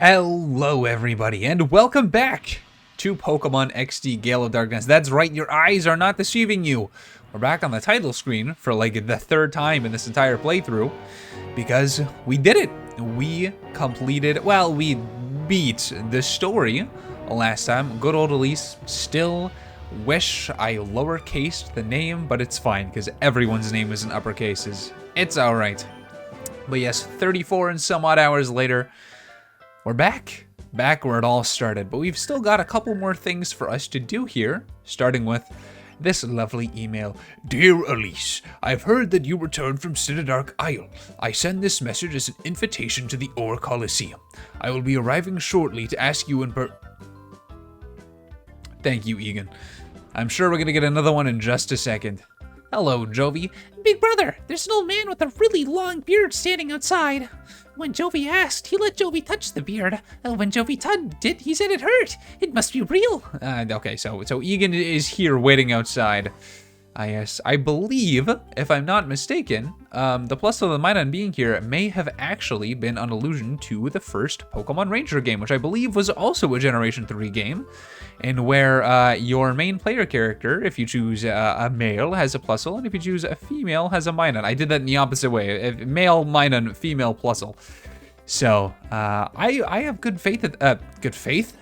Hello everybody, and welcome back to Pokemon XD Gale of Darkness. That's right, your eyes are not deceiving you. We're back on the title screen for like the third time in this entire playthrough, because we did it. We completed, well, we beat the story last time. Good old Elise. Still wish I lowercased the name, but it's fine, because everyone's name is in uppercases. It's alright. But yes, 34 and some odd hours later, we're back where it all started, but we've still got a couple more things for us to do here, starting with this lovely email. Dear Elise, I've heard that you returned from Cinedark Isle. I send this message as an invitation to the Ore Coliseum. I will be arriving shortly to ask you in Thank you, Egan. I'm sure we're gonna get another one in just a second. Hello, Jovi. Big brother, there's an old man with a really long beard standing outside. When Jovi asked, he let Jovi touch the beard. When Jovi tugged it, he said it hurt. It must be real. Okay, so Egan is here waiting outside. Yes, I believe, if I'm not mistaken, the plus of the Minun being here may have actually been an allusion to the first Pokemon Ranger game, which I believe was also a Generation 3 game, and where your main player character, if you choose a male, has a Plusle, and if you choose a female, has a Minun. I did that in the opposite way. Male Minun, female Plusle. So, I have good faith good faith?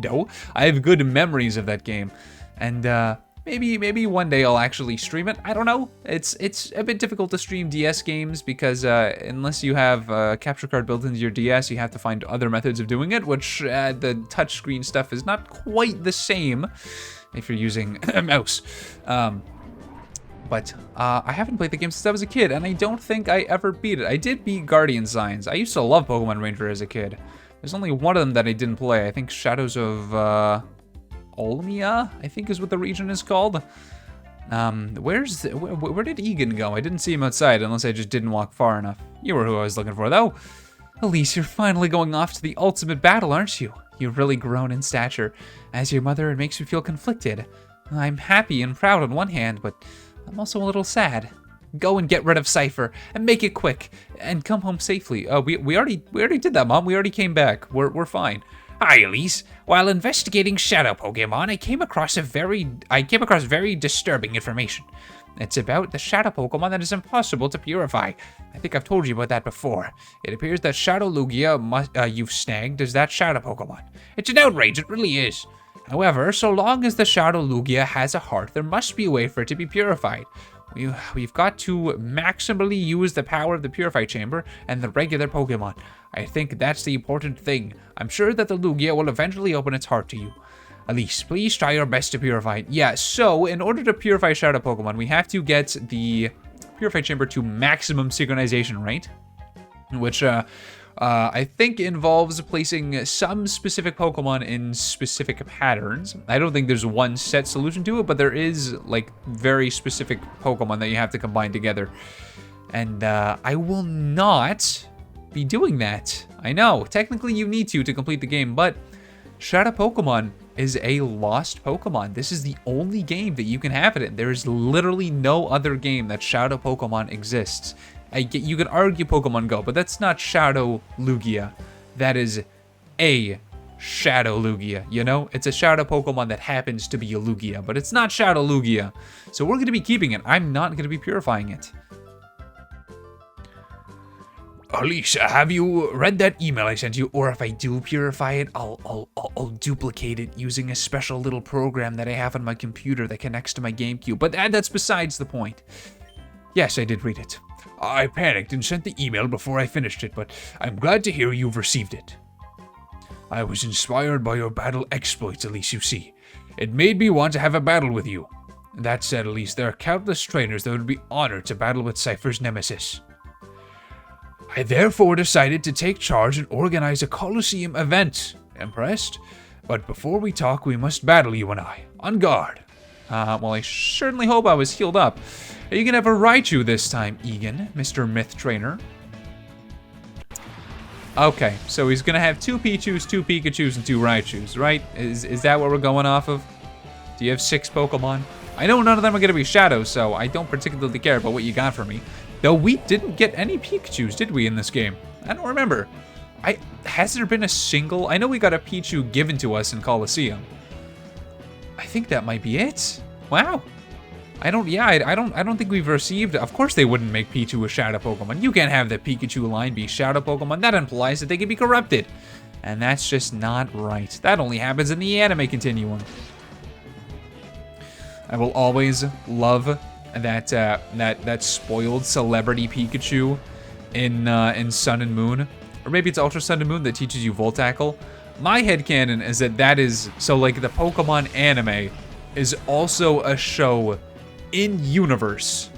No, I have good memories of that game, and maybe one day I'll actually stream it. I don't know. It's a bit difficult to stream DS games because unless you have a capture card built into your DS, you have to find other methods of doing it, which the touchscreen stuff is not quite the same if you're using a mouse. But I haven't played the game since I was a kid, and I don't think I ever beat it. I did beat Guardian Signs. I used to love Pokemon Ranger as a kid. There's only one of them that I didn't play. I think Shadows of Olmia, I think is what the region is called. Where did Egan go? I didn't see him outside, unless I just didn't walk far enough. You were who I was looking for, though. Elise, you're finally going off to the ultimate battle, aren't you? You've really grown in stature. As your mother, it makes me feel conflicted. I'm happy and proud on one hand, but I'm also a little sad. Go and get rid of Cypher, and make it quick, and come home safely. Oh, we already did that, Mom. We already came back. We're fine. Hi, Elise. While investigating shadow Pokemon, I came across very disturbing information. It's about the shadow Pokemon that is impossible to purify. I think I've told you about that before. It appears that Shadow Lugia you've snagged is that shadow Pokemon. It's an outrage, it really is. However, so long as the Shadow Lugia has a heart, there must be a way for it to be purified. We've got to maximally use the power of the Purify Chamber and the regular Pokemon. I think that's the important thing. I'm sure that the Lugia will eventually open its heart to you. Elise, please try your best to purify it. Yeah, so in order to purify Shadow Pokemon, we have to get the Purify Chamber to maximum synchronization rate, which I think involves placing some specific Pokemon in specific patterns. I don't think there's one set solution to it, but there is like very specific Pokemon that you have to combine together. And I will not be doing that. I know, technically you need to complete the game, but Shadow Pokemon is a lost Pokemon. This is the only game that you can have it in. There is literally no other game that Shadow Pokemon exists. You could argue Pokemon Go, but that's not Shadow Lugia. That is a Shadow Lugia, you know? It's a Shadow Pokemon that happens to be a Lugia, but it's not Shadow Lugia. So we're going to be keeping it. I'm not going to be purifying it. Alicia, have you read that email I sent you? Or if I do purify it, I'll duplicate it using a special little program that I have on my computer that connects to my GameCube. But that's besides the point. Yes, I did read it. I panicked and sent the email before I finished it, but I'm glad to hear you've received it. I was inspired by your battle exploits, Elise, you see. It made me want to have a battle with you. That said, Elise, there are countless trainers that would be honored to battle with Cypher's nemesis. I therefore decided to take charge and organize a Coliseum event. Impressed? But before we talk, we must battle, you and I. On guard. Well, I certainly hope I was healed up. Are you gonna have a Raichu this time, Egan, Mr. Myth Trainer? Okay, so he's gonna have 2 Pichus, 2 Pikachus, and 2 Raichus, right? Is that what we're going off of? Do you have 6 Pokemon? I know none of them are gonna be Shadow, so I don't particularly care about what you got for me. Though we didn't get any Pikachus, did we, in this game? I don't remember. Has there been a single... I know we got a Pichu given to us in Coliseum. I think that might be it. Wow. I don't think we've received... Of course they wouldn't make Pichu a Shadow Pokemon. You can't have the Pikachu line be Shadow Pokemon. That implies that they can be corrupted. And that's just not right. That only happens in the anime continuum. I will always love that spoiled celebrity Pikachu in Sun and Moon. Or maybe it's Ultra Sun and Moon that teaches you Volt Tackle. My headcanon is that is... So, like, the Pokemon anime is also a show in universe,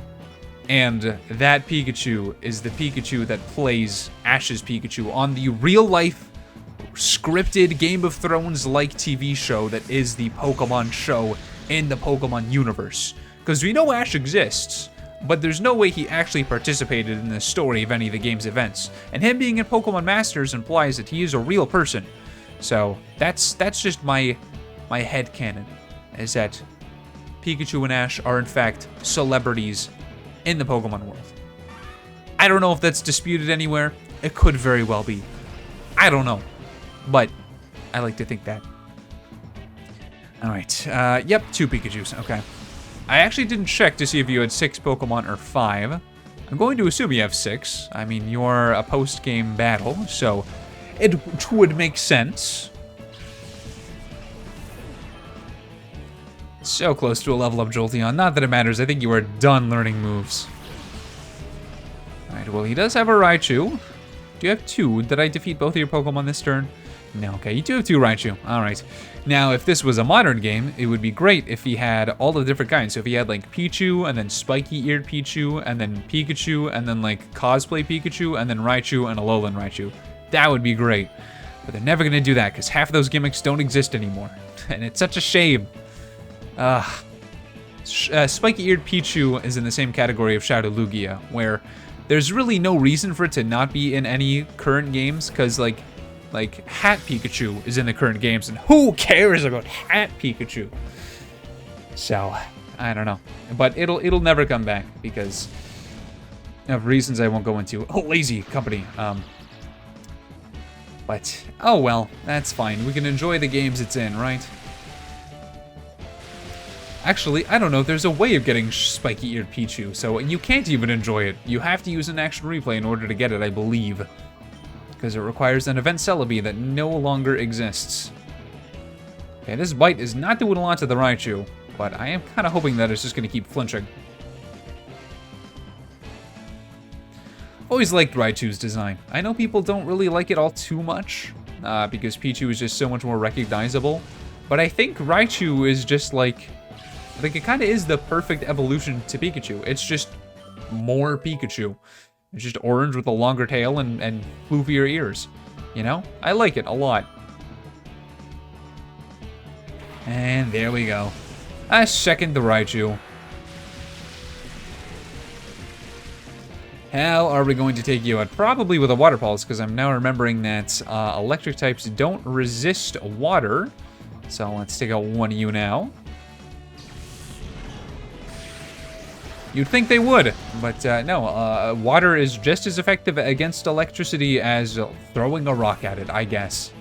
and that Pikachu is the Pikachu that plays Ash's Pikachu on the real-life scripted Game of Thrones-like TV show that is the Pokemon show in the Pokemon universe. Because we know Ash exists, but there's no way he actually participated in the story of any of the game's events. And him being in Pokemon Masters implies that he is a real person. So that's just my headcanon, is that Pikachu and Ash are in fact celebrities in the Pokemon world. I don't know if that's disputed anywhere. It could very well be. I don't know. But I like to think that. Alright, yep, 2 Pikachus, okay. I actually didn't check to see if you had 6 Pokemon or 5. I'm going to assume you have 6. I mean, you're a post-game battle, so it would make sense. So close to a level up Jolteon. Not that it matters. I think you are done learning moves. Alright, well, he does have a Raichu. Do you have 2? Did I defeat both of your Pokemon this turn? No, okay, you do have 2 Raichu. Alright. Now, if this was a modern game, it would be great if he had all the different kinds. So if he had, like, Pichu, and then spiky-eared Pichu, and then Pikachu, and then, like, cosplay Pikachu, and then Raichu, and Alolan Raichu. That would be great. But they're never going to do that, because half of those gimmicks don't exist anymore. And it's such a shame. Spiky-eared Pichu is in the same category of Shadow Lugia, where there's really no reason for it to not be in any current games, because, like Hat Pikachu is in the current games, and who cares about Hat Pikachu? So, I don't know. But it'll never come back, because of reasons I won't go into. Oh, lazy company. But, oh well, that's fine. We can enjoy the games it's in, right? Actually, I don't know if there's a way of getting spiky-eared Pichu, so you can't even enjoy it. You have to use an action replay in order to get it, I believe. Because it requires an event Celebi that no longer exists. Okay, this bite is not doing a lot to the Raichu, but I am kind of hoping that it's just going to keep flinching. Always liked Raichu's design. I know people don't really like it all too much, because Pichu is just so much more recognizable, but I think Raichu is just like it kind of is the perfect evolution to Pikachu. It's just more Pikachu. It's just orange with a longer tail and floofier ears. You know? I like it a lot. And there we go. I second the Raichu. How are we going to take you out? Probably with a Water Pulse, because I'm now remembering that electric types don't resist water. So let's take out one of you now. You'd think they would, but no. Water is just as effective against electricity as throwing a rock at it, I guess.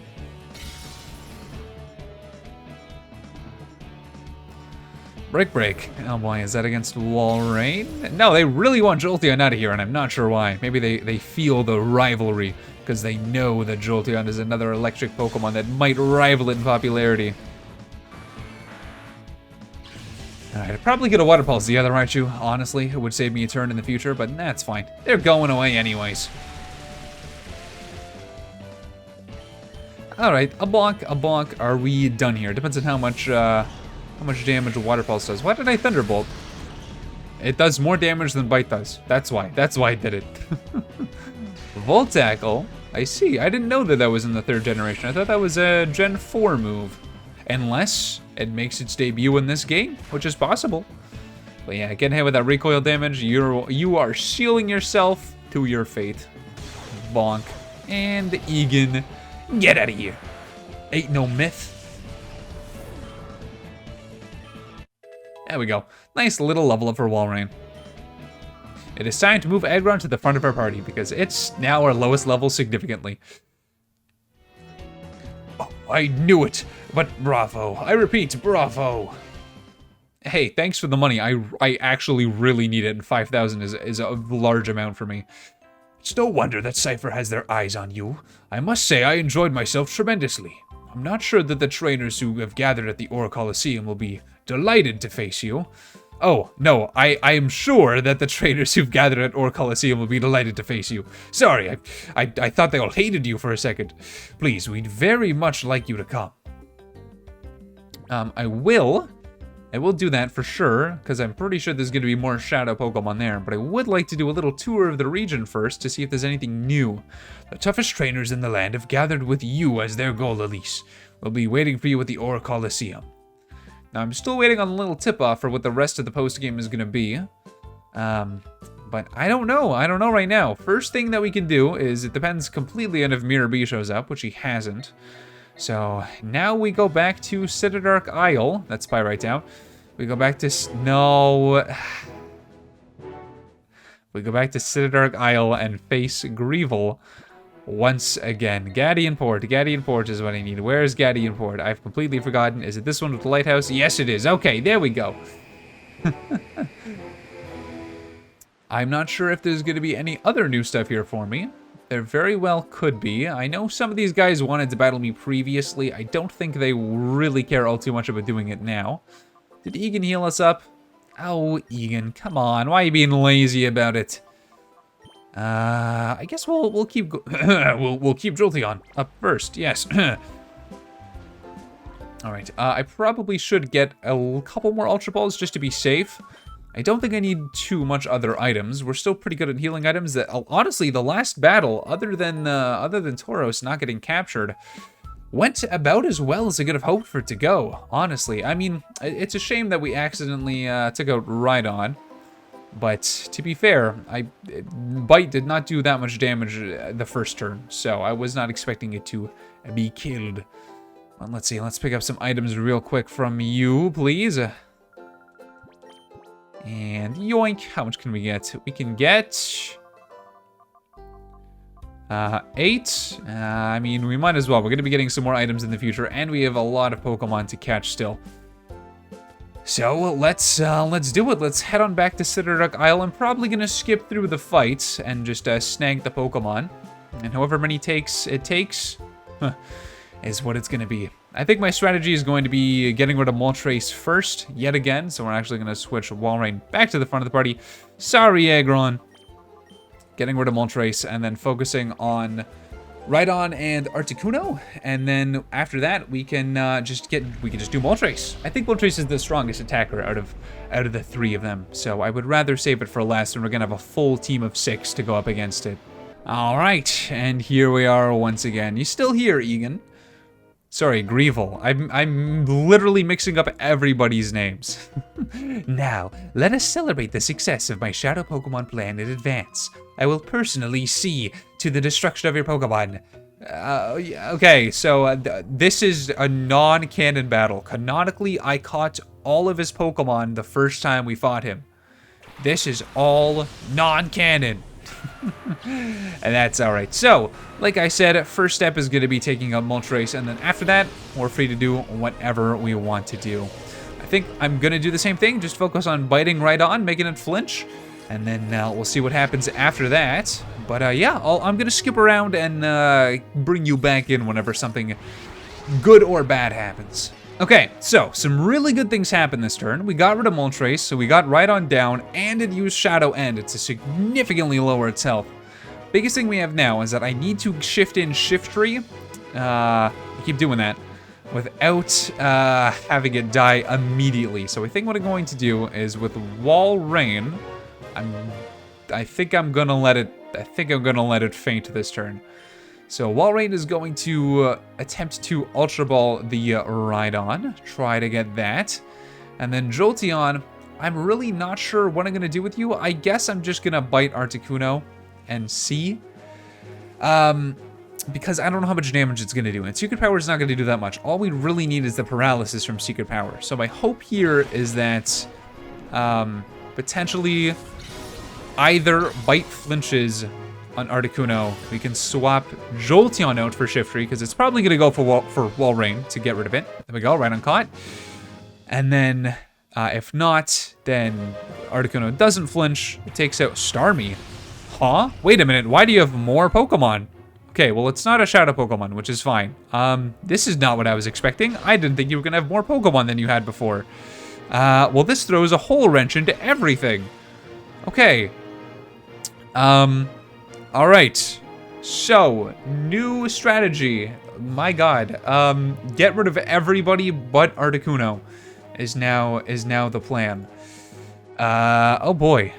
Break. Oh boy, is that against Walrein? No, they really want Jolteon out of here, and I'm not sure why. Maybe they feel the rivalry, because they know that Jolteon is another electric Pokemon that might rival it in popularity. Alright, I'd probably get a Water Pulse the other Raichu, honestly. It would save me a turn in the future, but that's fine. They're going away anyways. Alright, a bonk. Are we done here? Depends on how much damage a Water Pulse does. Why did I Thunderbolt? It does more damage than Bite does. That's why I did it. Volt Tackle? I see. I didn't know that was in the 3rd generation. I thought that was a Gen 4 move. Unless it makes its debut in this game, which is possible. But yeah, getting hit with that recoil damage, you are sealing yourself to your fate. Bonk. And Egan, get out of here. Ain't no myth. There we go. Nice little level up for Walrein. It is time to move Aggron to the front of our party because it's now our lowest level significantly. I knew it. But bravo. I repeat, bravo. Hey, thanks for the money. I actually really need it, and 5,000 is a large amount for me. It's no wonder that Cypher has their eyes on you. I must say I enjoyed myself tremendously. I'm not sure that the trainers who have gathered at the Ore Coliseum will be delighted to face you. Oh, no, I am sure that the trainers who've gathered at Ore Coliseum will be delighted to face you. Sorry, I thought they all hated you for a second. Please, we'd very much like you to come. I will do that for sure, because I'm pretty sure there's going to be more Shadow Pokemon there, but I would like to do a little tour of the region first to see if there's anything new. The toughest trainers in the land have gathered with you as their goal, Elise. We'll be waiting for you at the Ore Coliseum. Now, I'm still waiting on a little tip-off for what the rest of the post-game is going to be. But I don't know. I don't know right now. First thing that we can do is, it depends completely on if Mirror B shows up, which he hasn't. So, now we go back to Citadark Isle. That's by right down. We go back to... No. We go back to Citadark Isle and face Greevil once again. Guardian Port. Guardian Port is what I need. Where is Guardian Port? I've completely forgotten. Is it this one with the lighthouse? Yes, it is. Okay, there we go. I'm not sure if there's going to be any other new stuff here for me. There very well could be. I know some of these guys wanted to battle me previously. I don't think they really care all too much about doing it now. Did Egan heal us up? Oh, Egan, come on. Why are you being lazy about it? I guess we'll keep we'll keep Jolteon up first. Yes. All right. I probably should get a couple more Ultra Balls just to be safe. I don't think I need too much other items. We're still pretty good at healing items. That honestly, the last battle, other than Tauros not getting captured, went about as well as I could have hoped for it to go. Honestly, I mean, it's a shame that we accidentally took out Rhydon. But to be fair, Bite did not do that much damage the first turn, so I was not expecting it to be killed. Well, let's see. Let's pick up some items real quick from you, please. And yoink, how much can we get? We can get 8. I mean, we might as well. We're going to be getting some more items in the future, and we have a lot of Pokemon to catch still. So let's do it. Let's head on back to Citadark Isle. I'm probably going to skip through the fights and just snag the Pokemon. And however many takes it takes is what it's going to be. I think my strategy is going to be getting rid of Moltres first, yet again. So we're actually going to switch Walrein back to the front of the party. Sorry, Aggron. Getting rid of Moltres and then focusing on Rhydon and Articuno, and then after that we can just do Moltres. I think Moltres is the strongest attacker out of the 3 of them, so I would rather save it for last, and we're gonna have a full team of 6 to go up against it. All right, and here we are once again. You still here, Egan? Sorry, Greevil. I'm literally mixing up everybody's names. Now, let us celebrate the success of my Shadow Pokemon plan in advance. I will personally see to the destruction of your Pokemon. Okay, so this is a non-canon battle. Canonically, I caught all of his Pokemon the first time we fought him. This is all non-canon. And that's alright. So, like I said, first step is going to be taking out Moltres, and then after that, we're free to do whatever we want to do. I think I'm going to do the same thing, just focus on biting Rhydon, making it flinch, and then we'll see what happens after that. But yeah, I'm going to skip around and bring you back in whenever something good or bad happens. Okay, so some really good things happened this turn. We got rid of Moltres, so we got Rhydon down, and it used Shadow End to significantly lower its health. Biggest thing we have now is that I need to shift in Shiftry. I keep doing that without having it die immediately. So I think what I'm going to do is with Walrein, I think I'm gonna let it faint this turn. So Walrein is going to attempt to Ultra Ball the Rhydon, try to get that. And then Jolteon, I'm really not sure what I'm going to do with you. I guess I'm just going to bite Articuno and see. Because I don't know how much damage it's going to do. And Secret Power is not going to do that much. All we really need is the paralysis from Secret Power. So my hope here is that potentially either Bite flinches on Articuno. We can swap Jolteon out for Shiftry, because it's probably going to go for Walrein to get rid of it. There we go, right on caught. And then, if not, then Articuno doesn't flinch. It takes out Starmie. Huh? Wait a minute, why do you have more Pokemon? Okay, well, it's not a Shadow Pokemon, which is fine. This is not what I was expecting. I didn't think you were going to have more Pokemon than you had before. Well, this throws a whole wrench into everything. Okay. All right. So, new strategy. My god. Get rid of everybody but Articuno is now the plan. Oh boy.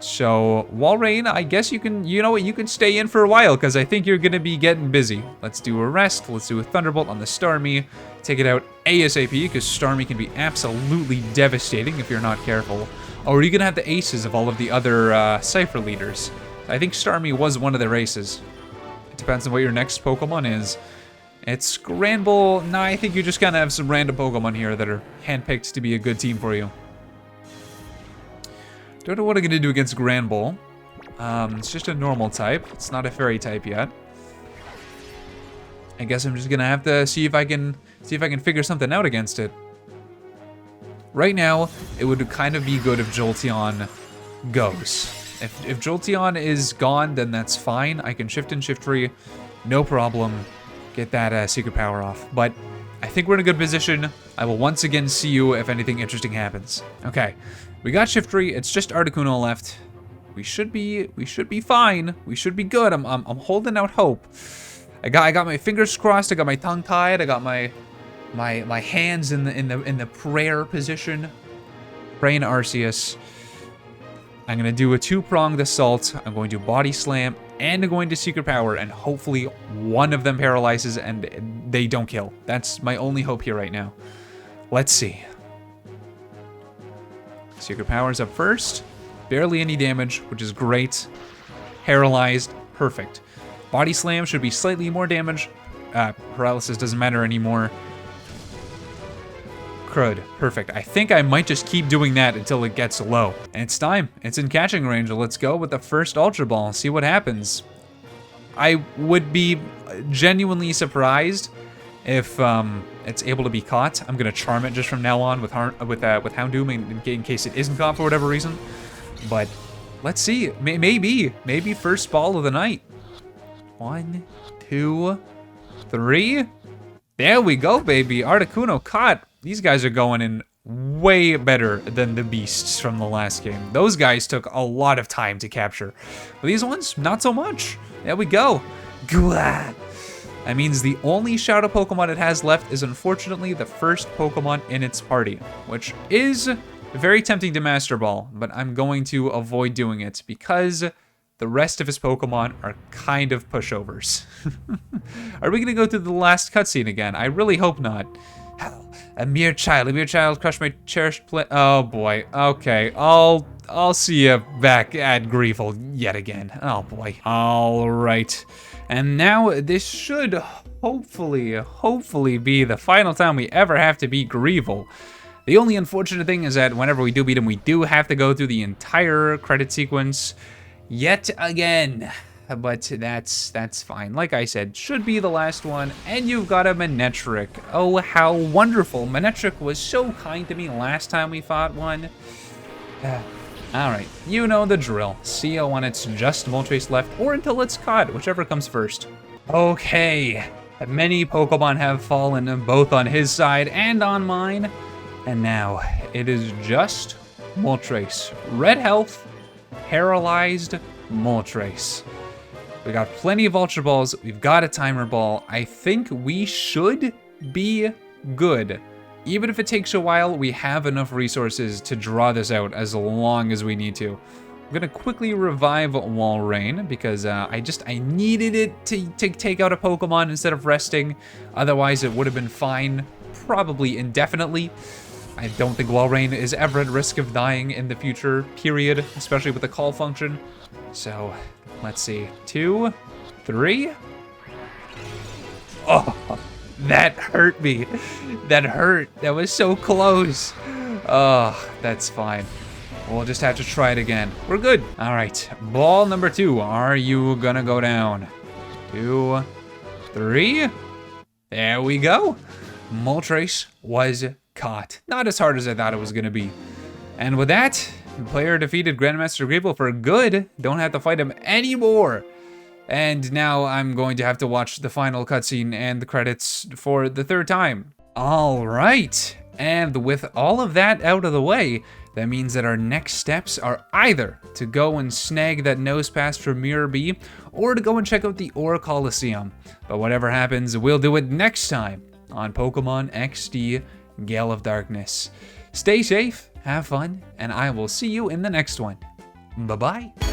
So, Walrein, I guess you know what, you can stay in for a while, because I think you're going to be getting busy. Let's do a rest. Let's do a Thunderbolt on the Starmie. Take it out ASAP, because Starmie can be absolutely devastating if you're not careful. Or are you going to have the aces of all of the other Cypher leaders? I think Starmie was one of their aces. It depends on what your next Pokemon is. It's Granbull. Nah, I think you just kind of have some random Pokemon here that are handpicked to be a good team for you. Don't know what I'm going to do against Granbull. It's just a normal type. It's not a fairy type yet. I guess I'm just going to have to see if I can figure something out against it. Right now, it would kind of be good if Jolteon goes. If Jolteon is gone, then that's fine. I can shift in Shiftry, no problem. Get that secret power off. But I think we're in a good position. I will once again see you if anything interesting happens. Okay, we got Shiftry. It's just Articuno left. We should be fine. We should be good. I'm holding out hope. I got my fingers crossed. I got my tongue tied. I got my hands in the prayer position. Praying to Arceus. I'm gonna do a two-pronged assault. I'm going to body slam and I'm going to secret power, and hopefully one of them paralyzes and they don't kill. That's my only hope here right now. Let's see. Secret power's up first. Barely any damage, which is great. Paralyzed, perfect. Body slam should be slightly more damage. Paralysis doesn't matter anymore. Crud, perfect. I think I might just keep doing that until it gets low. And it's time. It's in catching range. Let's go with the first Ultra Ball. See what happens. I would be genuinely surprised if it's able to be caught. I'm gonna charm it just from now on with Houndoom in case it isn't caught for whatever reason. But let's see. Maybe first ball of the night. 1, 2, 3. There we go, baby. Articuno caught. These guys are going in way better than the beasts from the last game. Those guys took a lot of time to capture. But these ones, not so much. There we go. That means the only Shadow Pokemon it has left is unfortunately the first Pokemon in its party, which is very tempting to Master Ball, but I'm going to avoid doing it because the rest of his Pokemon are kind of pushovers. Are we going to go through the last cutscene again? I really hope not. A mere child crushed my cherished oh boy. Okay, I'll see you back at Greevil yet again. Oh boy. All right. And now this should hopefully be the final time we ever have to beat Greevil. The only unfortunate thing is that whenever we do beat him, we do have to go through the entire credit sequence yet again. But that's fine. Like I said, should be the last one. And you've got a Manectric. Oh, how wonderful. Manectric was so kind to me last time we fought one. Alright, you know the drill. See you when it's just Moltres left, or until it's caught, whichever comes first. Okay, many Pokemon have fallen, both on his side and on mine. And now, it is just Moltres. Red health, paralyzed Moltres. We got plenty of Ultra Balls, we've got a Timer Ball. I think we should be good. Even if it takes a while, we have enough resources to draw this out as long as we need to. I'm gonna quickly revive Walrein because I needed it to take out a Pokemon instead of resting. Otherwise, it would have been fine, probably indefinitely. I don't think Walrein is ever at risk of dying in the future, period, especially with the call function. So, let's see. 2, 3. Oh, that hurt me. That hurt. That was so close. Oh, that's fine. We'll just have to try it again. We're good. All right, ball number 2. Are you gonna go down? 2, 3. There we go. Moltres was caught. Not as hard as I thought it was gonna be. And with that, the player defeated Grandmaster Grable for good. Don't have to fight him anymore. And now I'm going to have to watch the final cutscene and the credits for the 3rd time. All right. And with all of that out of the way, that means that our next steps are either to go and snag that nose pass from Mirror B, or to go and check out the Ore Coliseum. But whatever happens, we'll do it next time on Pokemon XD Gale of Darkness. Stay safe, have fun, and I will see you in the next one. Bye-bye.